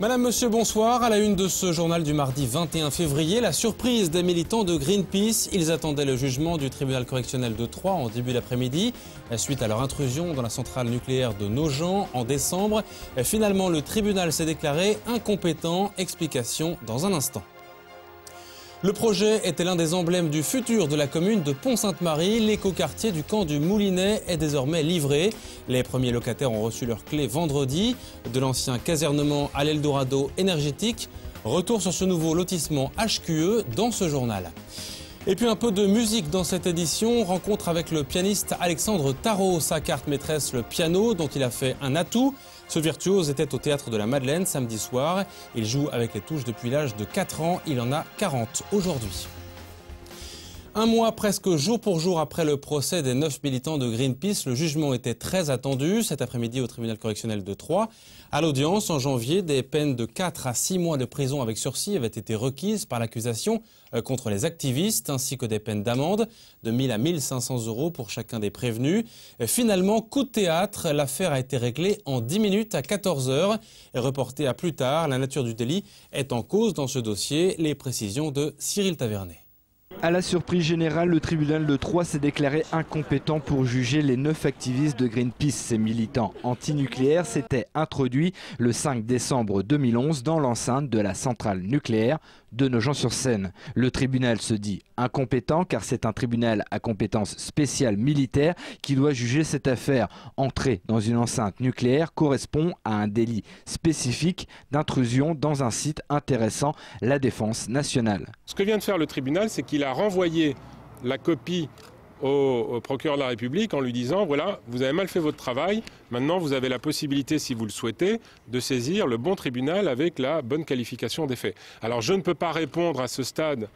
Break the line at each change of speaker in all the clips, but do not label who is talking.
Madame, monsieur, bonsoir. À la une de ce journal du mardi 21 février, la surprise des militants de Greenpeace. Ils attendaient le jugement du tribunal correctionnel de Troyes en début d'après-midi, suite à leur intrusion dans la centrale nucléaire de Nogent en décembre. Finalement, le tribunal s'est déclaré incompétent. Explication dans un instant. Le projet était l'un des emblèmes du futur de la commune de Pont-Sainte-Marie. L'écoquartier du camp du Moulinet est désormais livré. Les premiers locataires ont reçu leurs clés vendredi. De l'ancien casernement à l'Eldorado énergétique. Retour sur ce nouveau lotissement HQE dans ce journal. Et puis un peu de musique dans cette édition. Rencontre avec le pianiste Alexandre Tarot. Sa carte maîtresse, le piano, dont il a fait un atout. Ce virtuose était au Théâtre de la Madeleine samedi soir. Il joue avec les touches depuis l'âge de 4 ans. Il en a 40 aujourd'hui. Un mois presque jour pour jour après le procès des 9 militants de Greenpeace, le jugement était très attendu cet après-midi au tribunal correctionnel de Troyes. À l'audience, en janvier, des peines de 4 à 6 mois de prison avec sursis avaient été requises par l'accusation contre les activistes, ainsi que des peines d'amende de 1 000 à 1 500 € pour chacun des prévenus. Finalement, coup de théâtre, l'affaire a été réglée en 10 minutes à 14 h et reportée à plus tard. La nature du délit est en cause dans ce dossier. Les précisions de Cyril Tavernet.
À la surprise générale, le tribunal de Troyes s'est déclaré incompétent pour juger les 9 activistes de Greenpeace. Ces militants antinucléaires s'étaient introduits le 5 décembre 2011 dans l'enceinte de la centrale nucléaire de Nogent-sur-Seine. Le tribunal se dit incompétent car c'est un tribunal à compétence spéciale militaire qui doit juger cette affaire. Entrer dans une enceinte nucléaire correspond à un délit spécifique d'intrusion dans un site intéressant la défense nationale.
Ce que vient de faire le tribunal, c'est qu'il a renvoyé la copie au procureur de la République en lui disant voilà, vous avez mal fait votre travail, maintenant vous avez la possibilité, si vous le souhaitez, de saisir le bon tribunal avec la bonne qualification des faits. Alors je ne peux pas répondre à ce stade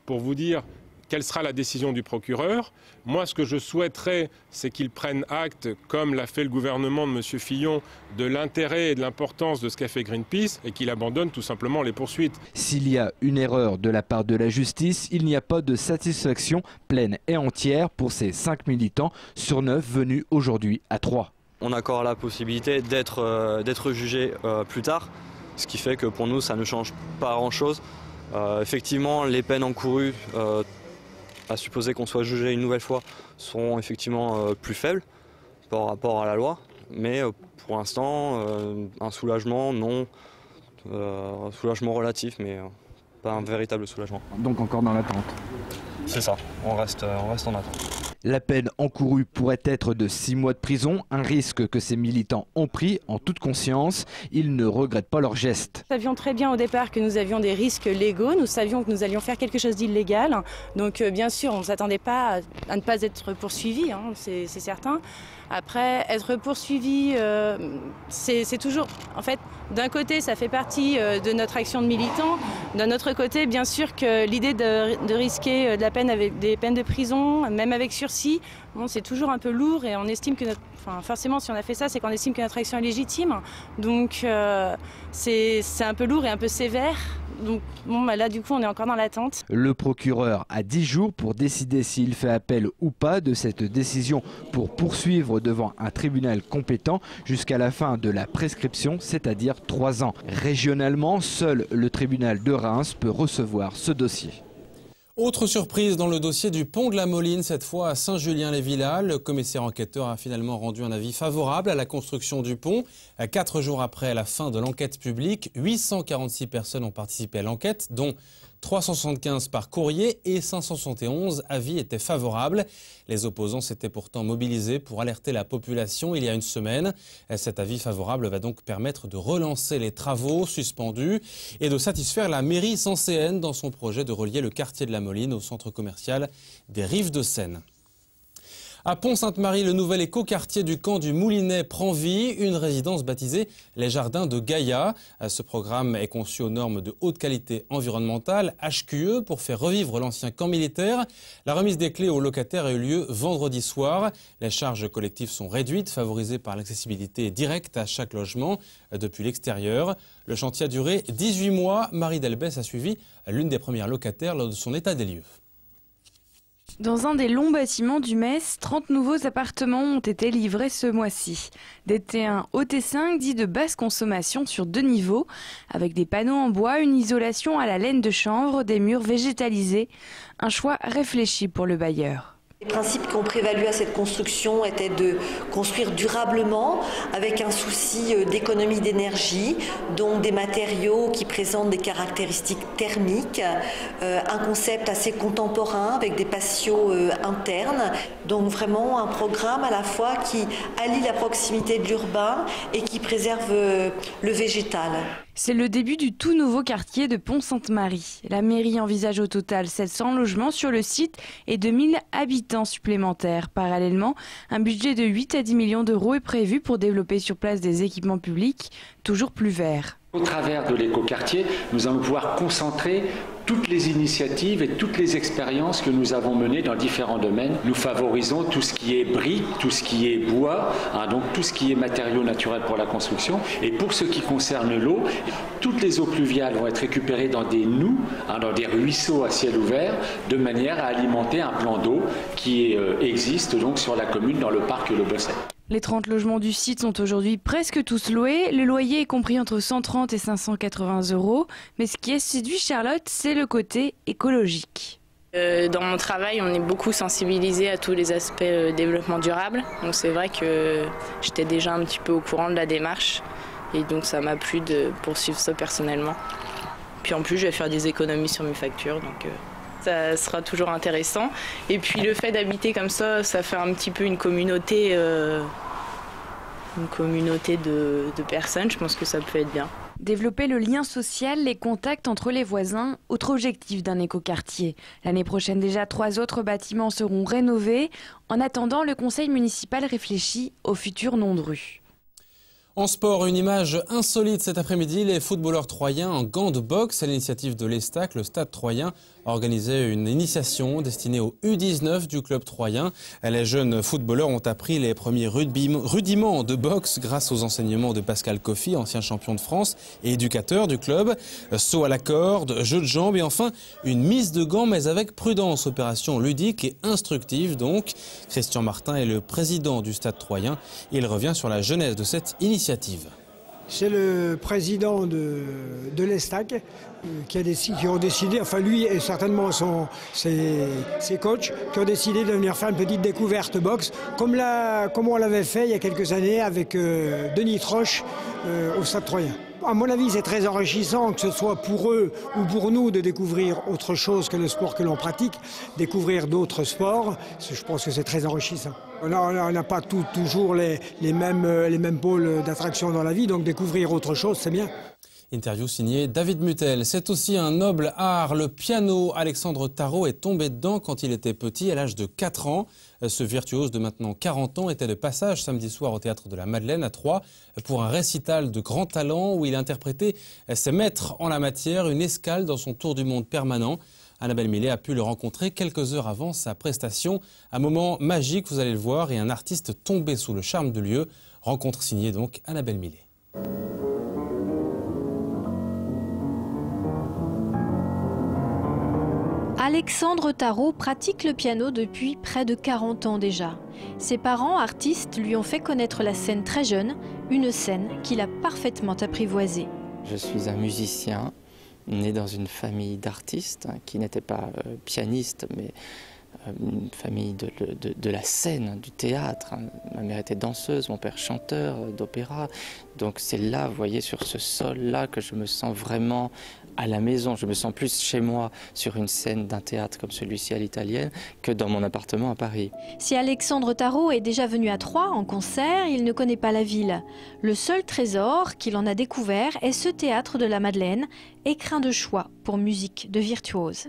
pour vous dire quelle sera la décision du procureur. Moi, ce que je souhaiterais, c'est qu'il prenne acte, comme l'a fait le gouvernement de M. Fillon, de l'intérêt et de l'importance de ce qu'a fait Greenpeace et qu'il abandonne tout simplement les poursuites.
S'il y a une erreur de la part de la justice, il n'y a pas de satisfaction pleine et entière pour ces 5 militants sur 9 venus aujourd'hui à Troyes.
On a encore la possibilité d'être jugé plus tard, ce qui fait que pour nous, ça ne change pas grand-chose. Effectivement, les peines encourues, à supposer qu'on soit jugé une nouvelle fois, seront effectivement plus faibles par rapport à la loi. Mais pour l'instant, un soulagement, non. Un soulagement relatif, mais pas un véritable soulagement.
Donc encore dans l'attente.
C'est ça, on reste en attente.
La peine encourue pourrait être de 6 mois de prison, un risque que ces militants ont pris en toute conscience. Ils ne regrettent pas leur geste.
Nous savions très bien au départ que nous avions des risques légaux, nous savions que nous allions faire quelque chose d'illégal. Donc bien sûr, on ne s'attendait pas à ne pas être poursuivis, hein, c'est certain. Après, être poursuivi, c'est toujours... En fait, d'un côté, ça fait partie de notre action de militant. D'un autre côté, bien sûr que l'idée de risquer de la peine avec des peines de prison, même avec sursis, bon, c'est toujours un peu lourd et on estime que forcément, si on a fait ça, c'est qu'on estime que notre action est légitime. Donc, c'est un peu lourd et un peu sévère. Donc bon, là du coup on est encore dans l'attente.
Le procureur a 10 jours pour décider s'il fait appel ou pas de cette décision pour poursuivre devant un tribunal compétent jusqu'à la fin de la prescription, c'est-à-dire 3 ans. Régionalement, seul le tribunal de Reims peut recevoir ce dossier.
Autre surprise dans le dossier du pont de la Moline, cette fois à Saint-Julien-les-Villas. Le commissaire enquêteur a finalement rendu un avis favorable à la construction du pont. 4 jours après la fin de l'enquête publique, 846 personnes ont participé à l'enquête, dont 375 par courrier et 571 avis étaient favorables. Les opposants s'étaient pourtant mobilisés pour alerter la population il y a une semaine. Cet avis favorable va donc permettre de relancer les travaux suspendus et de satisfaire la mairie sancéenne dans son projet de relier le quartier de la Moline au centre commercial des Rives de Seine. À Pont-Sainte-Marie, le nouvel écoquartier du camp du Moulinet prend vie, une résidence baptisée les Jardins de Gaïa. Ce programme est conçu aux normes de haute qualité environnementale, HQE, pour faire revivre l'ancien camp militaire. La remise des clés aux locataires a eu lieu vendredi soir. Les charges collectives sont réduites, favorisées par l'accessibilité directe à chaque logement depuis l'extérieur. Le chantier a duré 18 mois. Marie Delbès a suivi l'une des premières locataires lors de son état des lieux.
Dans un des longs bâtiments du Metz, 30 nouveaux appartements ont été livrés ce mois-ci. Des T1 au T5 dits de basse consommation sur 2 niveaux, avec des panneaux en bois, une isolation à la laine de chanvre, des murs végétalisés. Un choix réfléchi pour le bailleur.
Les principes qui ont prévalu à cette construction étaient de construire durablement avec un souci d'économie d'énergie, donc des matériaux qui présentent des caractéristiques thermiques, un concept assez contemporain avec des patios internes, donc vraiment un programme à la fois qui allie la proximité de l'urbain et qui préserve le végétal.
C'est le début du tout nouveau quartier de Pont-Sainte-Marie. La mairie envisage au total 700 logements sur le site et 2000 habitants supplémentaires. Parallèlement, un budget de 8 à 10 millions d'euros est prévu pour développer sur place des équipements publics toujours plus verts.
Au travers de l'écoquartier, nous allons pouvoir concentrer toutes les initiatives et toutes les expériences que nous avons menées dans différents domaines. Nous favorisons tout ce qui est briques, tout ce qui est bois, donc tout ce qui est matériaux naturels pour la construction. Et pour ce qui concerne l'eau, toutes les eaux pluviales vont être récupérées dans des noues, dans des ruisseaux à ciel ouvert, de manière à alimenter un plan d'eau qui existe donc sur la commune dans le parc Le Bosset.
Les 30 logements du site sont aujourd'hui presque tous loués. Le loyer est compris entre 130 et 580 euros. Mais ce qui a séduit Charlotte, c'est le côté écologique.
Dans mon travail, on est beaucoup sensibilisé à tous les aspects développement durable. Donc c'est vrai que j'étais déjà un petit peu au courant de la démarche. Et donc ça m'a plu de poursuivre ça personnellement. Puis en plus, je vais faire des économies sur mes factures. Donc ça sera toujours intéressant. Et puis le fait d'habiter comme ça fait un petit peu une communauté de personnes. Je pense que ça peut être bien.
Développer le lien social, les contacts entre les voisins, autre objectif d'un écoquartier. L'année prochaine déjà, 3 autres bâtiments seront rénovés. En attendant, le conseil municipal réfléchit au futur nom de rue.
En sport, une image insolite cet après-midi. Les footballeurs troyens en gants de boxe à l'initiative de l'Estac, le Stade troyen, a organisé une initiation destinée aux U19 du club troyen. Les jeunes footballeurs ont appris les premiers rudiments de boxe grâce aux enseignements de Pascal Coffy, ancien champion de France et éducateur du club. Saut à la corde, jeu de jambes et enfin une mise de gants mais avec prudence. Opération ludique et instructive donc. Christian Martin est le président du Stade troyen. Il revient sur la genèse de cette initiative.
C'est le président de l'Estac qui ont décidé, enfin lui et certainement ses coachs, qui ont décidé de venir faire une petite découverte boxe, comme on l'avait fait il y a quelques années avec Denis Troche au Stade troyen. À mon avis, c'est très enrichissant, que ce soit pour eux ou pour nous, de découvrir autre chose que le sport que l'on pratique, découvrir d'autres sports. Je pense que c'est très enrichissant. On n'a pas toujours les mêmes pôles d'attraction dans la vie, donc découvrir autre chose, c'est bien.
Interview signée David Mutel. C'est aussi un noble art, le piano. Alexandre Tarot est tombé dedans quand il était petit, à l'âge de 4 ans. Ce virtuose de maintenant 40 ans était de passage samedi soir au Théâtre de la Madeleine à Troyes pour un récital de grand talent où il interprétait ses maîtres en la matière, une escale dans son tour du monde permanent. Annabelle Millet a pu le rencontrer quelques heures avant sa prestation. Un moment magique, vous allez le voir, et un artiste tombé sous le charme du lieu. Rencontre signée donc Annabelle Millet.
Alexandre Tarot pratique le piano depuis près de 40 ans déjà. Ses parents, artistes, lui ont fait connaître la scène très jeune, une scène qu'il a parfaitement apprivoisée.
Je suis un musicien né dans une famille d'artistes qui n'était pas pianiste, mais une famille de la scène, du théâtre. Ma mère était danseuse, mon père chanteur d'opéra. Donc c'est là, vous voyez, sur ce sol-là que je me sens vraiment à la maison. Je me sens plus chez moi sur une scène d'un théâtre comme celui-ci à l'italienne que dans mon appartement à Paris.
Si Alexandre Tarot est déjà venu à Troyes en concert, il ne connaît pas la ville. Le seul trésor qu'il en a découvert est ce théâtre de la Madeleine, écrin de choix pour musique de virtuose.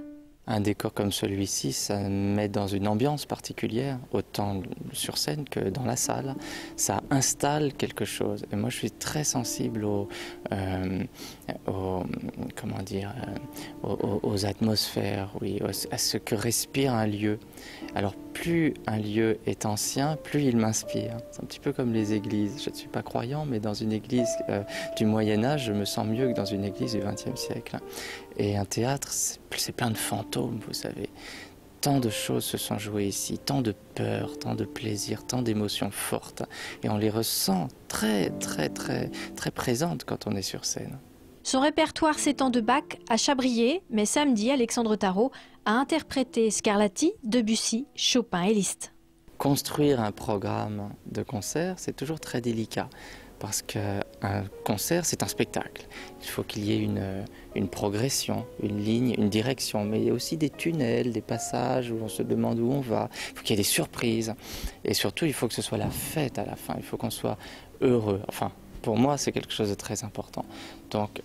Un décor comme celui-ci, ça met dans une ambiance particulière, autant sur scène que dans la salle. Ça installe quelque chose. Et moi, je suis très sensible aux atmosphères, oui, à ce que respire un lieu. Alors, plus un lieu est ancien, plus il m'inspire. C'est un petit peu comme les églises. Je ne suis pas croyant, mais dans une église du Moyen-Âge, je me sens mieux que dans une église du XXe siècle. Et un théâtre, c'est plein de fantômes, vous savez. Tant de choses se sont jouées ici, tant de peur, tant de plaisir, tant d'émotions fortes. Et on les ressent très présentes quand on est sur scène.
Son répertoire s'étend de Bach à Chabrier, mais samedi, Alexandre Tarot a interprété Scarlatti, Debussy, Chopin et Liszt.
Construire un programme de concert, c'est toujours très délicat. Parce qu'un concert, c'est un spectacle. Il faut qu'il y ait une progression, une ligne, une direction. Mais il y a aussi des tunnels, des passages où on se demande où on va. Il faut qu'il y ait des surprises. Et surtout, il faut que ce soit la fête à la fin. Il faut qu'on soit heureux. Enfin, pour moi, c'est quelque chose de très important. Donc,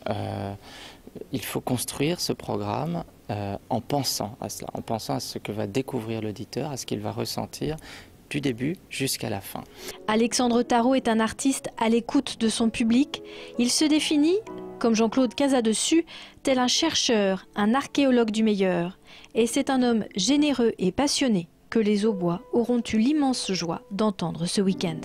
il faut construire ce programme en pensant à cela, en pensant à ce que va découvrir l'auditeur, à ce qu'il va ressentir, du début jusqu'à la fin.
Alexandre Tarot est un artiste à l'écoute de son public. Il se définit, comme Jean-Claude Casadessus, tel un chercheur, un archéologue du meilleur. Et c'est un homme généreux et passionné que les Aubois auront eu l'immense joie d'entendre ce week-end.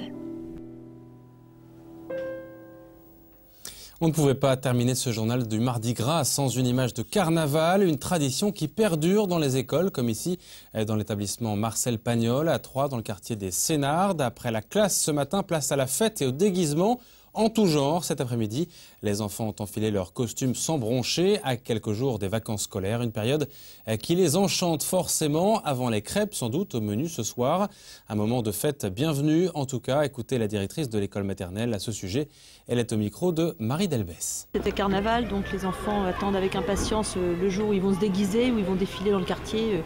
On ne pouvait pas terminer ce journal du Mardi Gras sans une image de carnaval, une tradition qui perdure dans les écoles, comme ici dans l'établissement Marcel Pagnol à Troyes, dans le quartier des Sénardes. Après la classe ce matin, place à la fête et au déguisement en tout genre. Cet après-midi, les enfants ont enfilé leurs costumes sans broncher à quelques jours des vacances scolaires. Une période qui les enchante forcément, avant les crêpes sans doute au menu ce soir. Un moment de fête bienvenue en tout cas. Écoutez la directrice de l'école maternelle à ce sujet. Elle est au micro de Marie Delbès.
C'était carnaval, donc les enfants attendent avec impatience le jour où ils vont se déguiser, où ils vont défiler dans le quartier,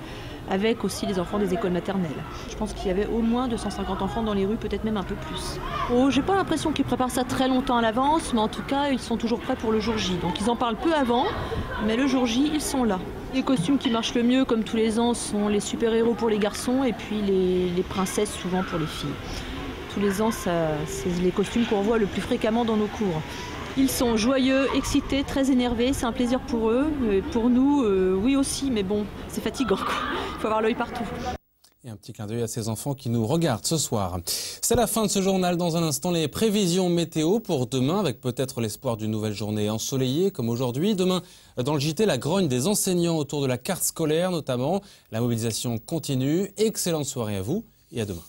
avec aussi les enfants des écoles maternelles. Je pense qu'il y avait au moins 250 enfants dans les rues, peut-être même un peu plus. Oh, j'ai pas l'impression qu'ils préparent ça très longtemps à l'avance, mais en tout cas, ils sont toujours prêts pour le jour J. Donc ils en parlent peu avant, mais le jour J, ils sont là. Les costumes qui marchent le mieux, comme tous les ans, sont les super-héros pour les garçons et puis les princesses souvent pour les filles. Tous les ans, c'est les costumes qu'on voit le plus fréquemment dans nos cours. Ils sont joyeux, excités, très énervés, c'est un plaisir pour eux. Et pour nous, oui aussi, mais bon, c'est fatigant, quoi. Il faut avoir l'œil partout.
Et un petit clin d'œil à ces enfants qui nous regardent ce soir. C'est la fin de ce journal. Dans un instant, les prévisions météo pour demain, avec peut-être l'espoir d'une nouvelle journée ensoleillée comme aujourd'hui. Demain, dans le JT, la grogne des enseignants autour de la carte scolaire notamment. La mobilisation continue. Excellente soirée à vous et à demain.